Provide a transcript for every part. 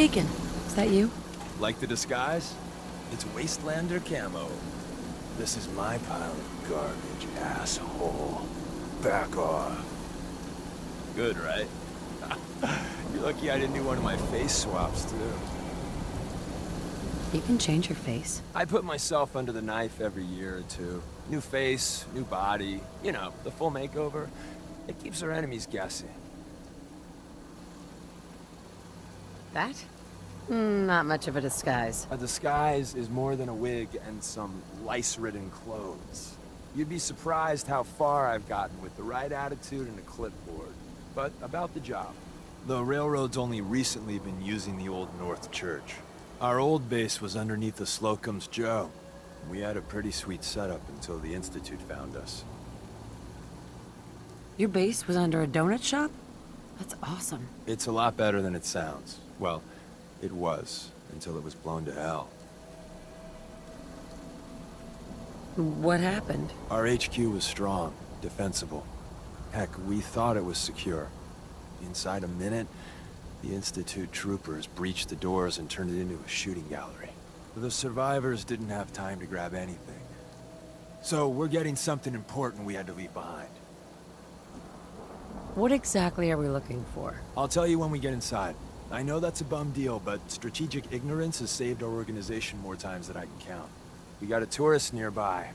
Deacon, is that you? Like the disguise? It's Wastelander camo. This is my pile of garbage, asshole. Back off. Good, right? You're lucky I didn't do one of my face swaps, too. You can change your face. I put myself under the knife every year or two. New face, new body, you know, the full makeover. It keeps our enemies guessing. That? Not much of a disguise. A disguise is more than a wig and some lice-ridden clothes. You'd be surprised how far I've gotten with the right attitude and a clipboard. But about the job. The railroad's only recently been using the Old North Church. Our old base was underneath the Slocum's Joe. We had a pretty sweet setup until the Institute found us. Your base was under a donut shop? That's awesome. It's a lot better than it sounds. Well, it was, until it was blown to hell. What happened? Our HQ was strong, defensible. Heck, we thought it was secure. Inside a minute, the Institute troopers breached the doors and turned it into a shooting gallery. The survivors didn't have time to grab anything. So we're getting something important we had to leave behind. What exactly are we looking for? I'll tell you when we get inside. I know that's a bum deal, but strategic ignorance has saved our organization more times than I can count. We got a tourist nearby.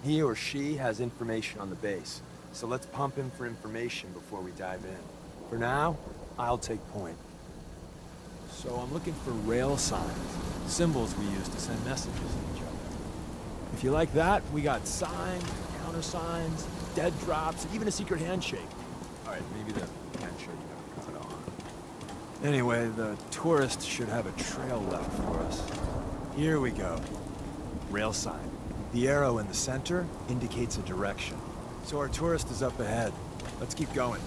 He or she has information on the base, so let's pump him for information before we dive in. For now, I'll take point. So I'm looking for rail signs, symbols we use to send messages to each other. If you like that, we got signs, countersigns, dead drops, even a secret handshake. All right, maybe the handshake got cut off. Anyway, the tourist should have a trail left for us. Here we go. Rail sign. The arrow in the center indicates a direction. So our tourist is up ahead. Let's keep going.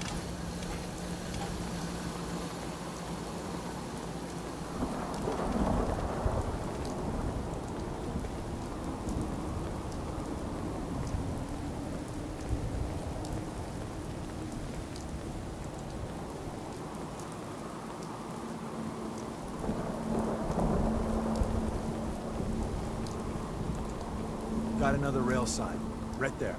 Got another rail sign, right there.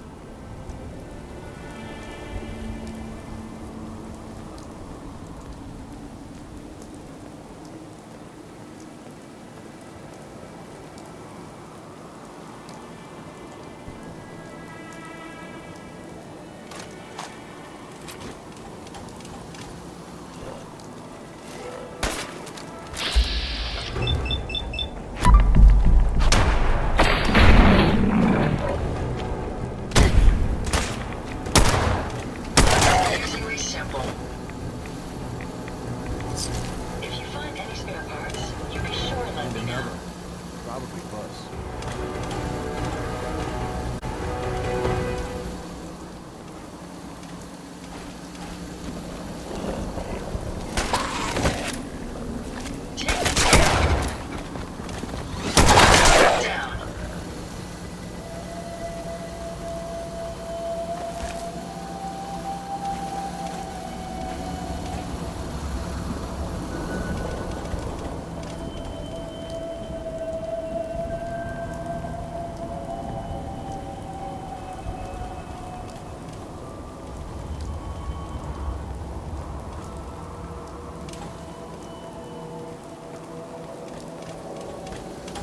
Probably close.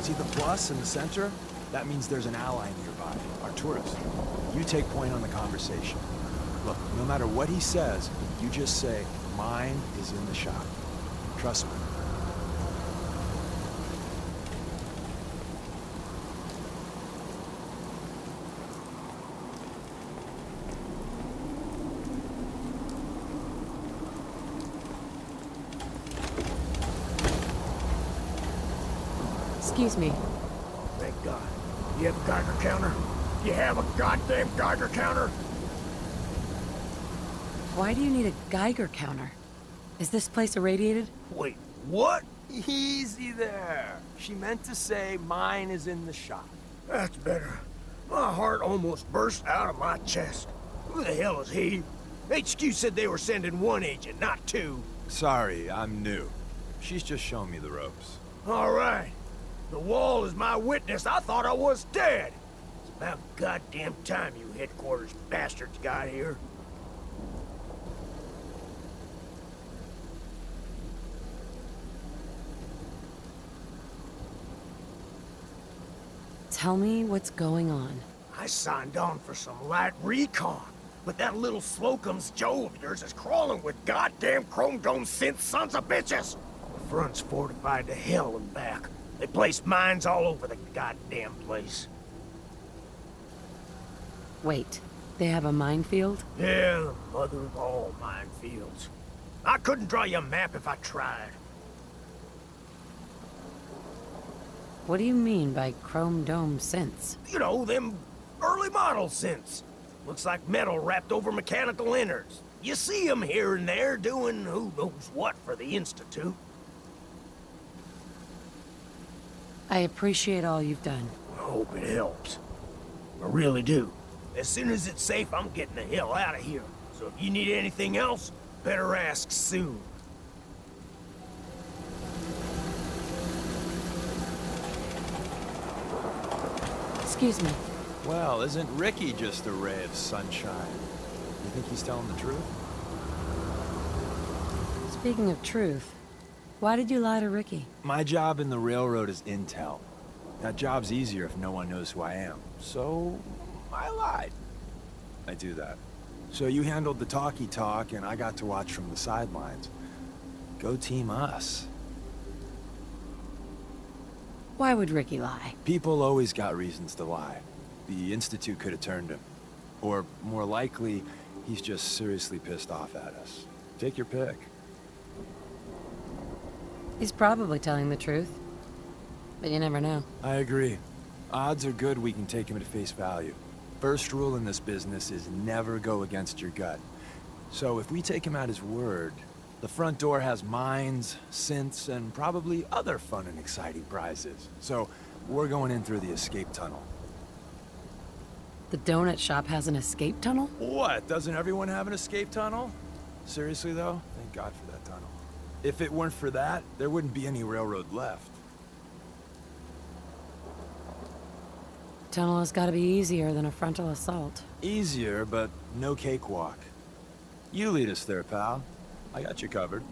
See the plus in the center? That means there's an ally nearby, our tourist. You take point on the conversation. Look, no matter what he says, you just say, mine is in the shop. Trust me. Excuse me. Thank God. You have a Geiger counter? You have a goddamn Geiger counter? Why do you need a Geiger counter? Is this place irradiated? Wait, what? Easy there. She meant to say mine is in the shop. That's better. My heart almost burst out of my chest. Who the hell is he? HQ said they were sending one agent, not two. Sorry, I'm new. She's just showing me the ropes. All right. The wall is my witness. I thought I was dead. It's about goddamn time you headquarters bastards got here. Tell me what's going on. I signed on for some light recon, but that little Slocum's Joe of yours is crawling with goddamn chrome dome synth sons of bitches. The front's fortified to hell and back. They placed mines all over the goddamn place. Wait, they have a minefield? Yeah, the mother of all minefields. I couldn't draw you a map if I tried. What do you mean by chrome dome synths? You know, them early model synths. Looks like metal wrapped over mechanical innards. You see them here and there doing who knows what for the Institute. I appreciate all you've done. I hope it helps. I really do. As soon as it's safe, I'm getting the hell out of here. So if you need anything else, better ask soon. Excuse me. Well, isn't Ricky just a ray of sunshine? You think he's telling the truth? Speaking of truth, why did you lie to Ricky? My job in the railroad is intel. That job's easier if no one knows who I am. So, I lied. I do that. So you handled the talkie talk, and I got to watch from the sidelines. Go team us. Why would Ricky lie? People always got reasons to lie. The Institute could have turned him. Or, more likely, he's just seriously pissed off at us. Take your pick. He's probably telling the truth. But you never know. I agree. Odds are good we can take him at face value. First rule in this business is never go against your gut. So if we take him at his word, the front door has mines, synths, and probably other fun and exciting prizes. So we're going in through the escape tunnel. The donut shop has an escape tunnel? What? Doesn't everyone have an escape tunnel? Seriously though? Thank God for that tunnel. If it weren't for that, there wouldn't be any railroad left. Tunnel has got to be easier than a frontal assault. Easier, but no cakewalk. You lead us there, pal. I got you covered.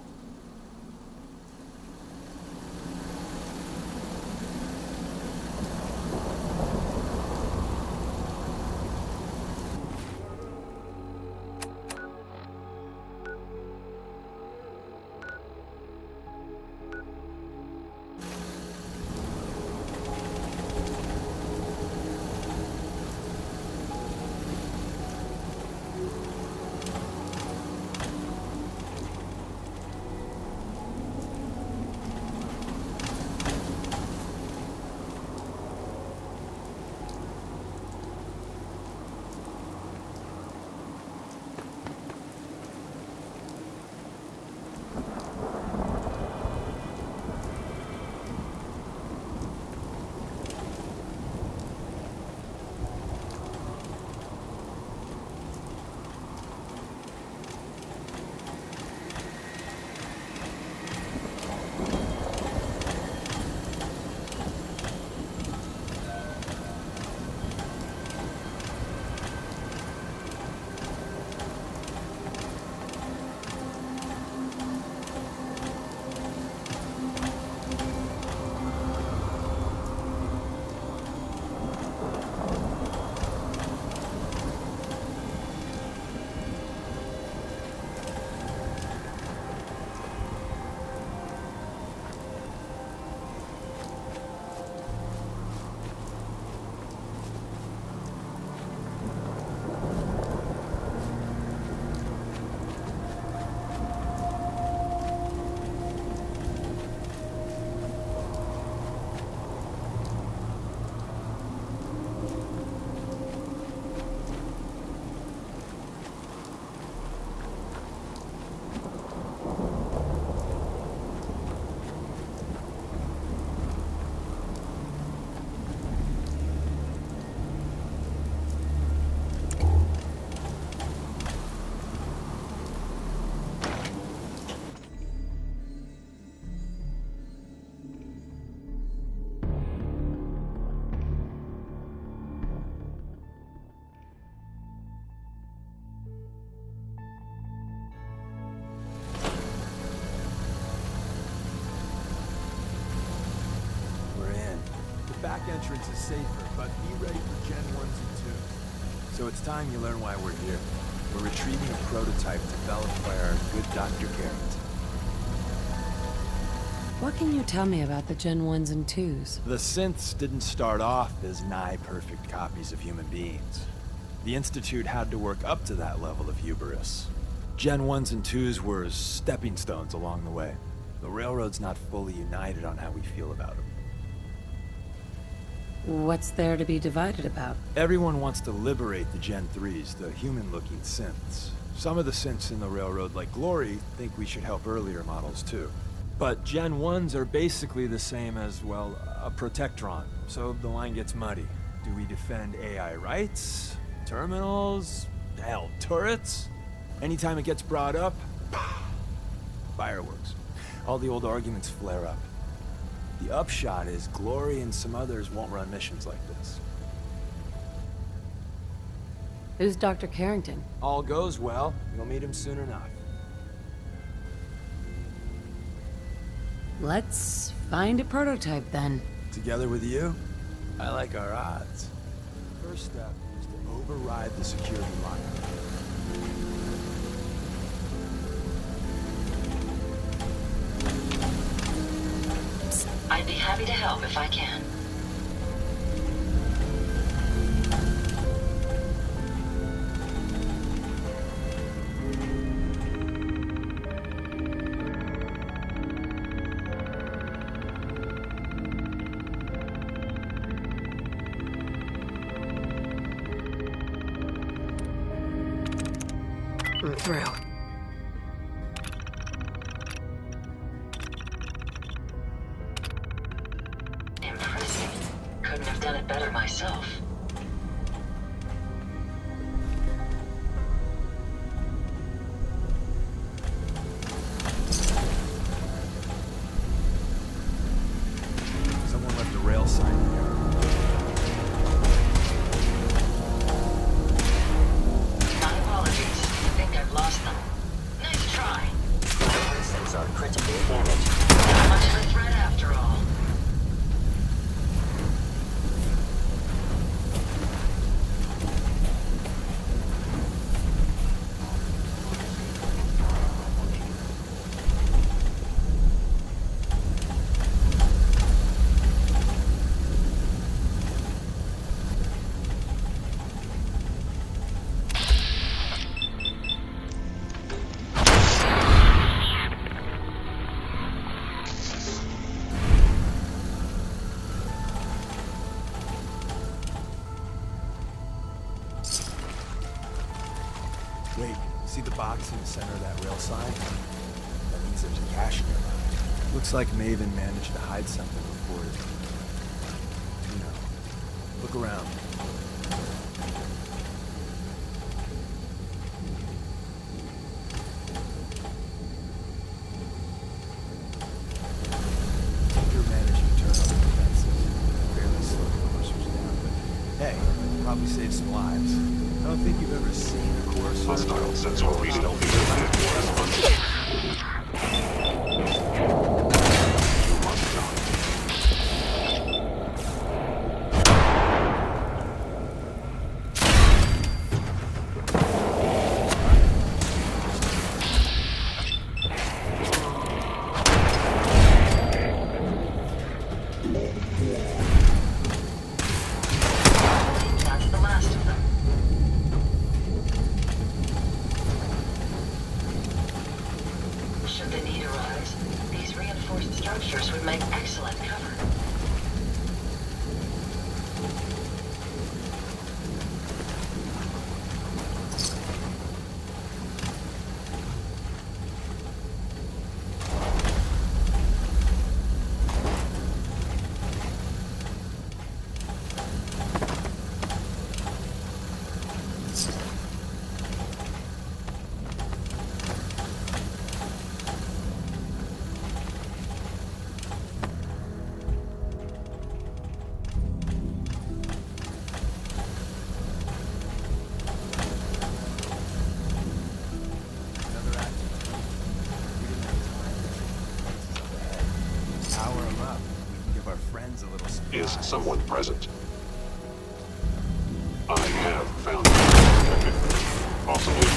entrance is safer, but be ready for Gen 1s and 2s. So it's time you learn why we're here. We're retrieving a prototype developed by our good Dr. Carrington. What can you tell me about the Gen 1s and 2s? The synths didn't start off as nigh-perfect copies of human beings. The Institute had to work up to that level of hubris. Gen 1s and 2s were stepping stones along the way. The Railroad's not fully united on how we feel about them. What's there to be divided about? Everyone wants to liberate the Gen 3s, the human-looking synths. Some of the synths in the Railroad, like Glory, think we should help earlier models too. But Gen 1s are basically the same as, well, a Protectron, so the line gets muddy. Do we defend AI rights? Terminals? Hell, turrets? Anytime it gets brought up, fireworks. All the old arguments flare up. The upshot is Glory and some others won't run missions like this. Who's Dr. Carrington? All goes well, you'll meet him soon enough. Let's find a prototype then. Together with you, I like our odds. First step is to override the security lock. I'd be happy to help if I can. I'm through. Impressive. Couldn't have done it better myself. Someone left a rail sign here. My apologies. I think I've lost them. Nice try. My systems are critically damaged. Not much of a threat after all. Wait, see the box in the center of that rail sign? That means there's a cache nearby. Looks like Maven managed to hide something before it. You know, look around. Tinker managed to turn on the defenses. Barely slowed the coursers down, but hey, probably saved some lives. I don't think you've ever seen a course. Hostile sensor reading. That's the last of them. is someone present. I have found it. Possibly.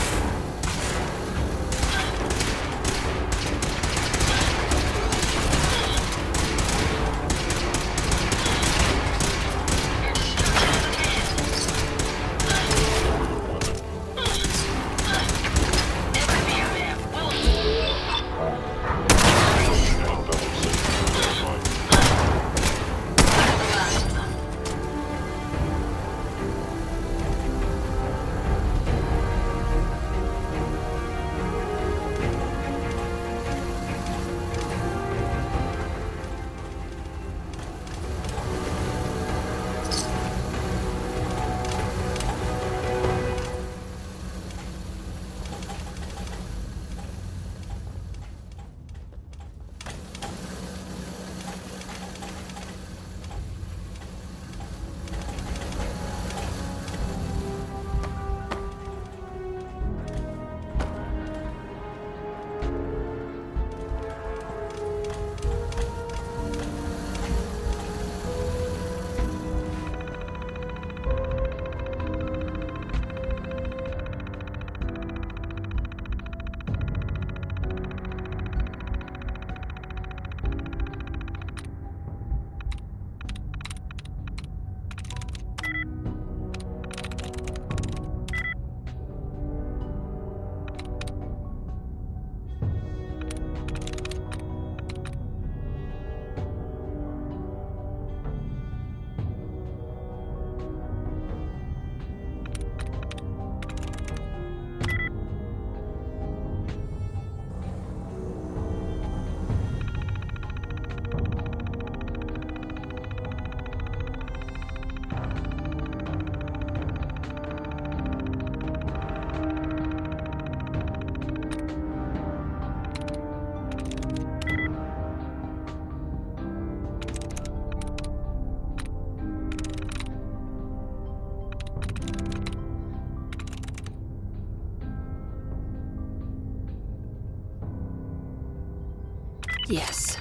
Yes.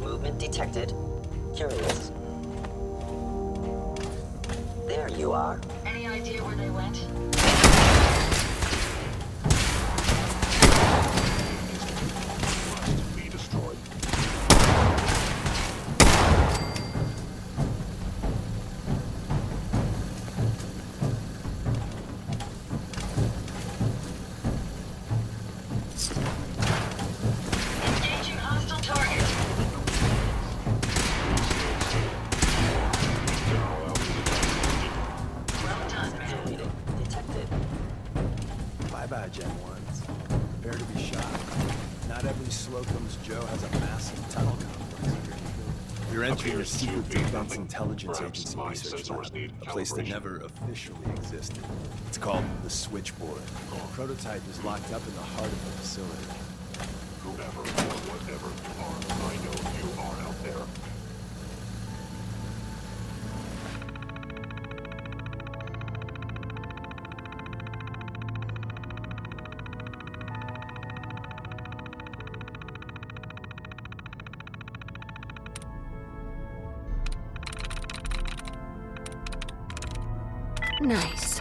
Movement detected. Curious. There you are. Any idea where they went? Must be destroyed. Engaging hostile target. Well done, man. Detected. Bye-bye, Gen 1s. Prepare to be shocked. Not every Slocum's Joe has a massive tunnel complex underneath. You're entering a Appears to secret be defense nothing. intelligence Perhaps agency my research sensors lab, need a place that calibration. never officially existed. It's called the Switchboard. The prototype is locked up in the heart of the facility. Whoever or whatever you are, I know you are out there. Nice.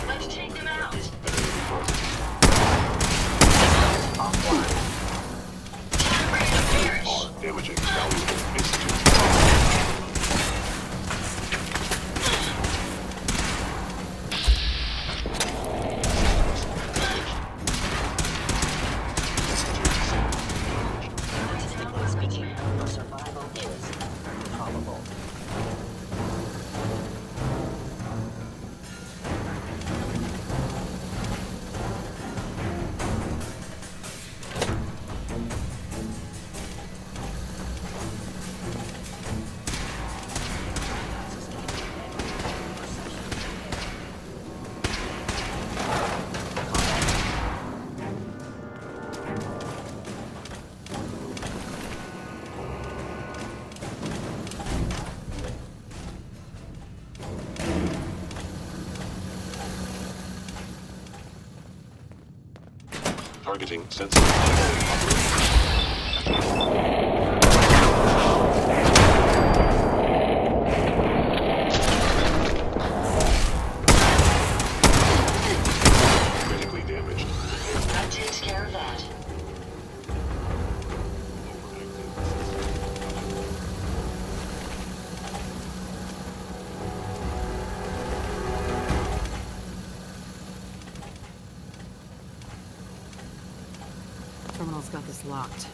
Let's take them out. Ready to perish. Damaging valuable institute. Targeting sensor operating. Critically damaged. That takes care of that. Terminal's got this locked.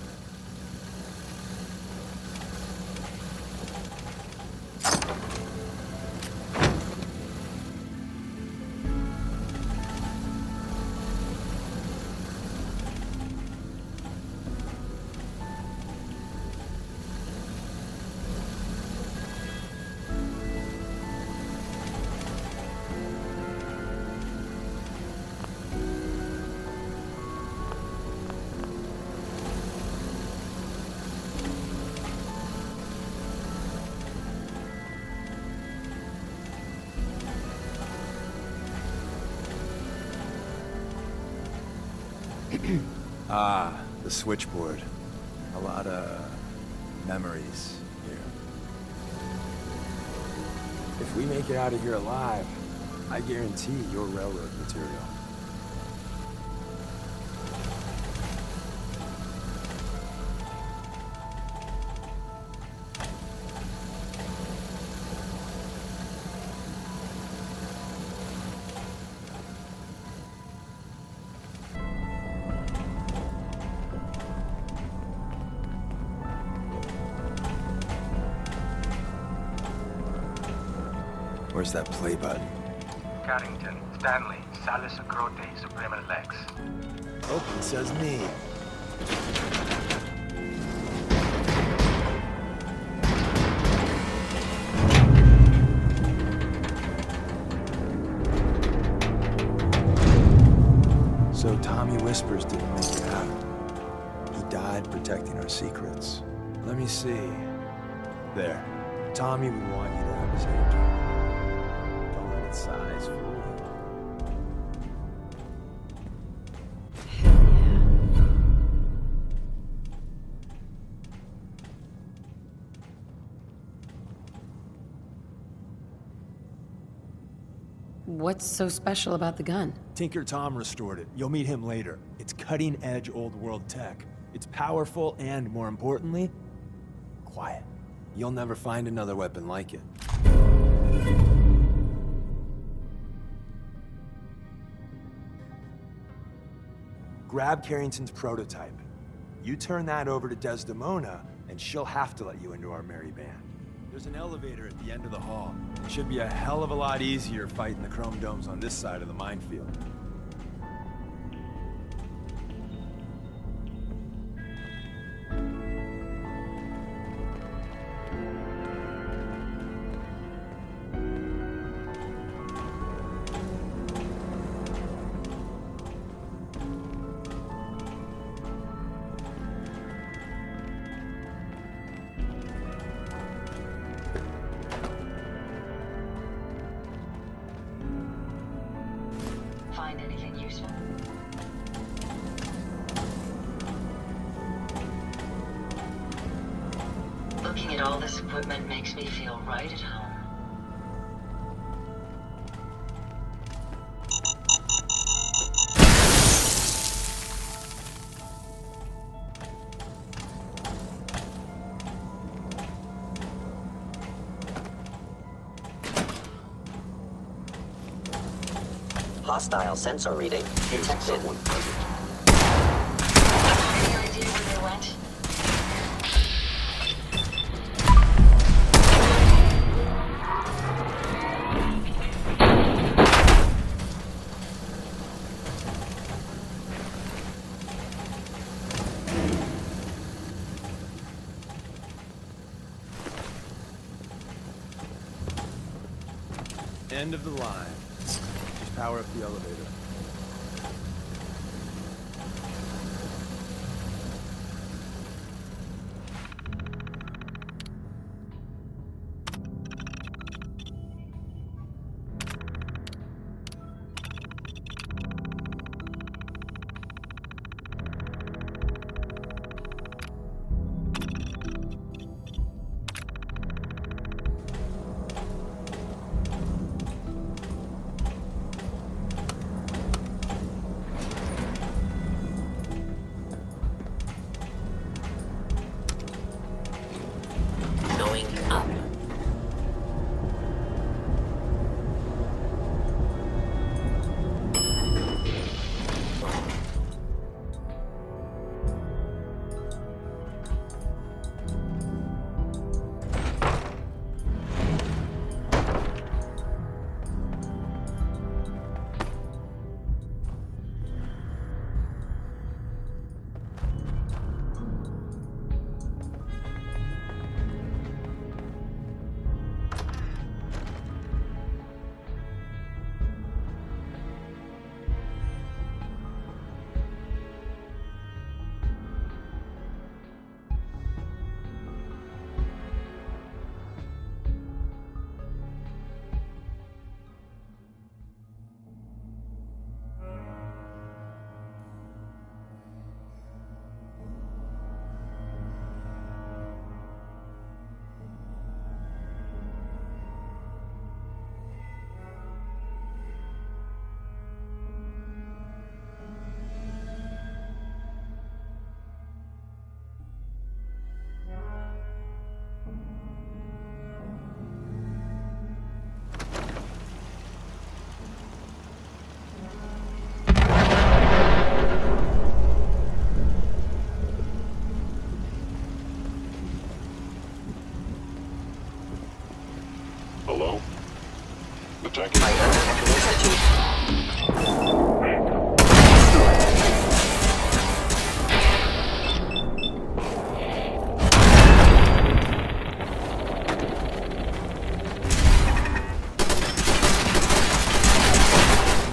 Ah, the switchboard. A lot of memories here. If we make it out of here alive, I guarantee you're railroad material. Where's that play button? Carrington, Stanley, Salus Acrote, Suprema Lex. Oh, it says me. So Tommy Whispers didn't make it out. He died protecting our secrets. Let me see. There. Tommy would want you to have his hand. Don't let its size fool you. Hell yeah. What's so special about the gun? Tinker Tom restored it. You'll meet him later. It's cutting-edge old-world tech. It's powerful and, more importantly, quiet. You'll never find another weapon like it. Grab Carrington's prototype. You turn that over to Desdemona, and she'll have to let you into our merry band. There's an elevator at the end of the hall. It should be a hell of a lot easier fighting the chrome domes on this side of the minefield. Find anything useful? Looking at all this equipment makes me feel right at home. Hostile sensor reading detected. Someone present. Any idea where they went? End of the line. Just power up the elevator. Institute.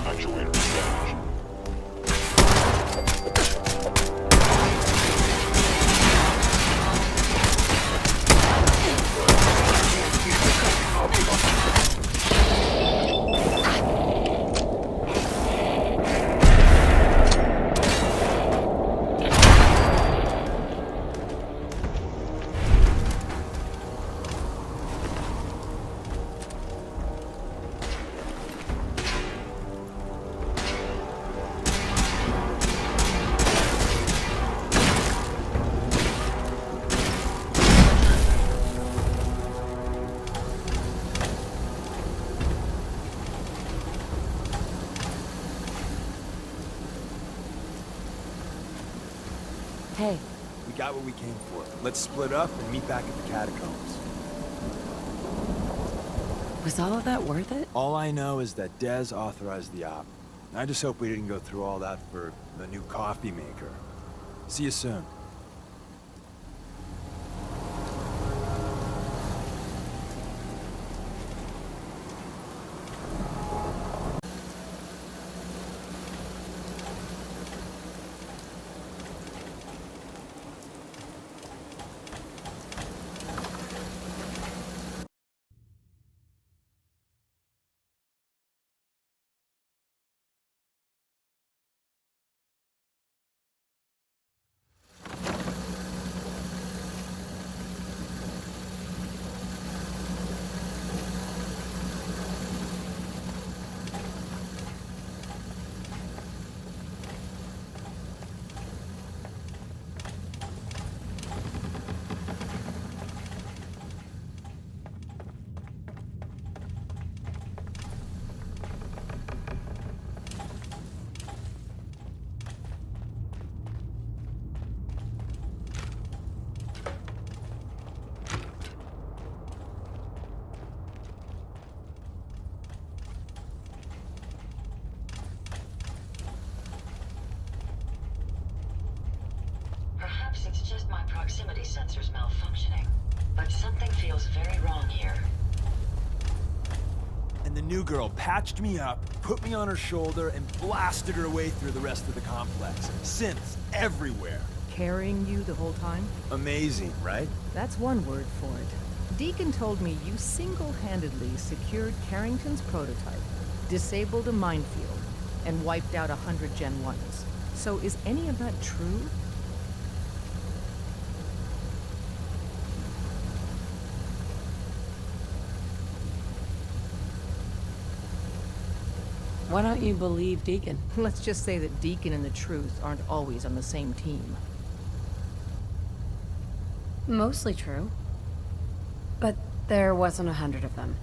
Actuator damage. Hey, We got what we came for. Let's split up and meet back at the catacombs. was all of that worth it? All I know is that Dez authorized the op. I just hope we didn't go through all that for the new coffee maker. See you soon. Perhaps it's just my proximity sensors malfunctioning, but something feels very wrong here. And the new girl patched me up, put me on her shoulder, and blasted her way through the rest of the complex. Synths everywhere. Carrying you the whole time? Amazing, right? That's one word for it. Deacon told me you single-handedly secured Carrington's prototype, disabled a minefield, and wiped out 100 Gen 1s. So is any of that true? Why don't you believe Deacon? Let's just say that Deacon and the Truth aren't always on the same team. Mostly true. But there wasn't 100 of them.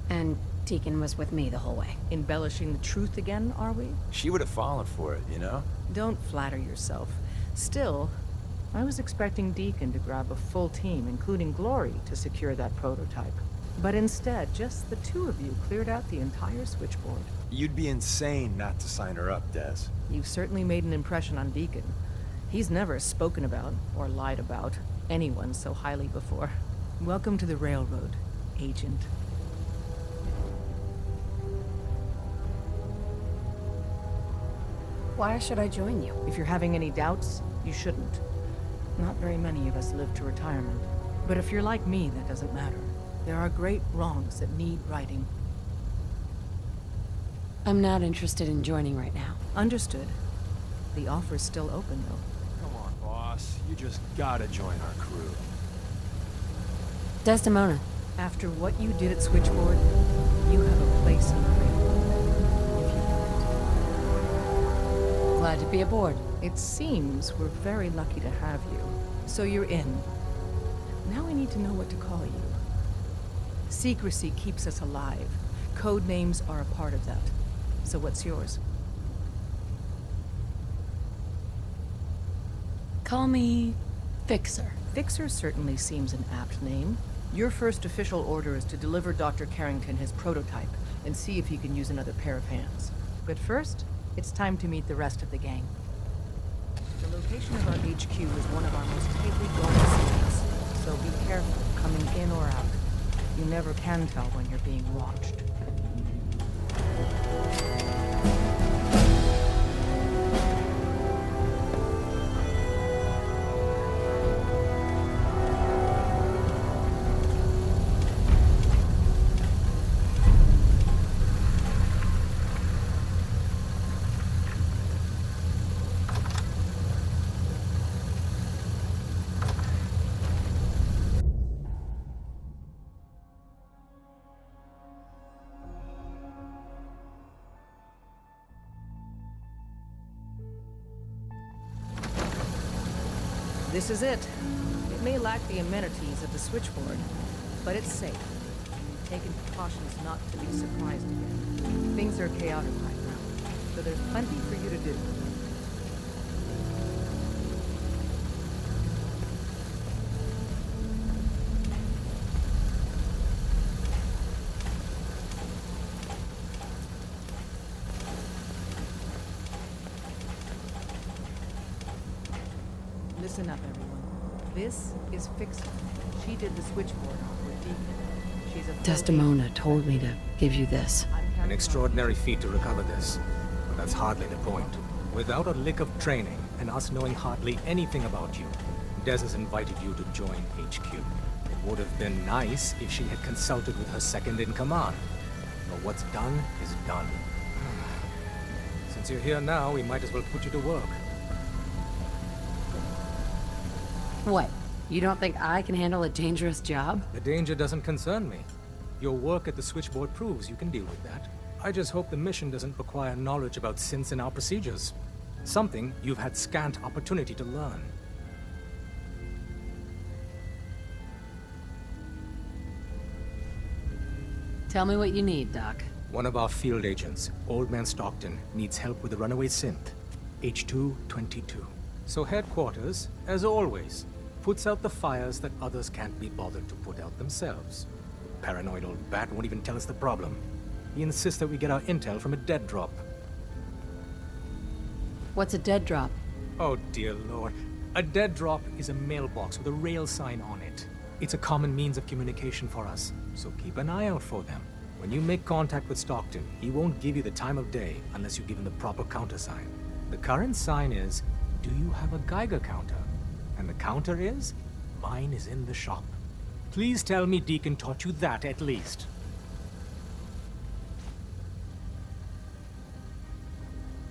And Deacon was with me the whole way. Embellishing the truth again, are we? She would have fallen for it, you know? Don't flatter yourself. Still, I was expecting Deacon to grab a full team, including Glory, to secure that prototype. But instead, just the two of you cleared out the entire switchboard. You'd be insane not to sign her up, Dez. You've certainly made an impression on Deacon. He's never spoken about, or lied about, anyone so highly before. Welcome to the Railroad, Agent. Why should I join you? If you're having any doubts, you shouldn't. Not very many of us live to retirement. But if you're like me, that doesn't matter. There are great wrongs that need righting. I'm not interested in joining right now. Understood. The offer's still open, though. Come on, boss. You just gotta join our crew. Desdemona. After what you did at Switchboard, you have a place in the Railroad. If you want it. Glad to be aboard. It seems we're very lucky to have you. So you're in. Now I need to know what to call you. Secrecy keeps us alive. Code names are a part of that. So what's yours? Call me Fixer. Fixer certainly seems an apt name. Your first official order is to deliver Dr. Carrington his prototype. and see if you can use another pair of hands. But first, it's time to meet the rest of the gang. The location of our HQ is one of our most tightly guarded cities, so be careful coming in or out. You never can tell when you're being watched. This is it. It may lack the amenities of the switchboard, but it's safe. We've taken precautions not to be surprised again. Things are chaotic right now, so there's plenty for you to do. Listen up, everyone. This is Fixer. She did the switchboard with Deacon. She's a Desdemona told me to give you this. An extraordinary feat to recover this. But that's hardly the point. Without a lick of training, and us knowing hardly anything about you, Des has invited you to join HQ. It would have been nice if she had consulted with her second-in-command. But what's done is done. Since you're here now, we might as well put you to work. What? You don't think I can handle a dangerous job? The danger doesn't concern me. Your work at the switchboard proves you can deal with that. I just hope the mission doesn't require knowledge about synths and our procedures. Something you've had scant opportunity to learn. Tell me what you need, Doc. One of our field agents, Old Man Stockton, needs help with a runaway synth. H222. So headquarters, as always, puts out the fires that others can't be bothered to put out themselves. Paranoid old bat won't even tell us the problem. He insists that we get our intel from a dead drop. What's a dead drop? Oh dear lord. A dead drop is a mailbox with a rail sign on it. It's a common means of communication for us, so keep an eye out for them. When you make contact with Stockton, he won't give you the time of day unless you give him the proper countersign. The current sign is, do you have a Geiger counter? And the counter is, mine is in the shop. Please tell me Deacon taught you that at least.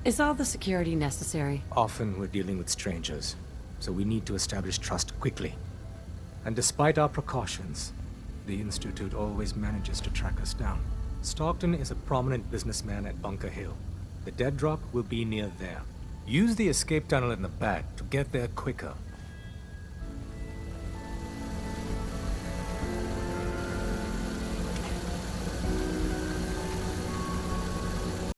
Is all the security necessary? Often we're dealing with strangers, so we need to establish trust quickly. And despite our precautions, the Institute always manages to track us down. Stockton is a prominent businessman at Bunker Hill. The dead drop will be near there. Use the escape tunnel in the back to get there quicker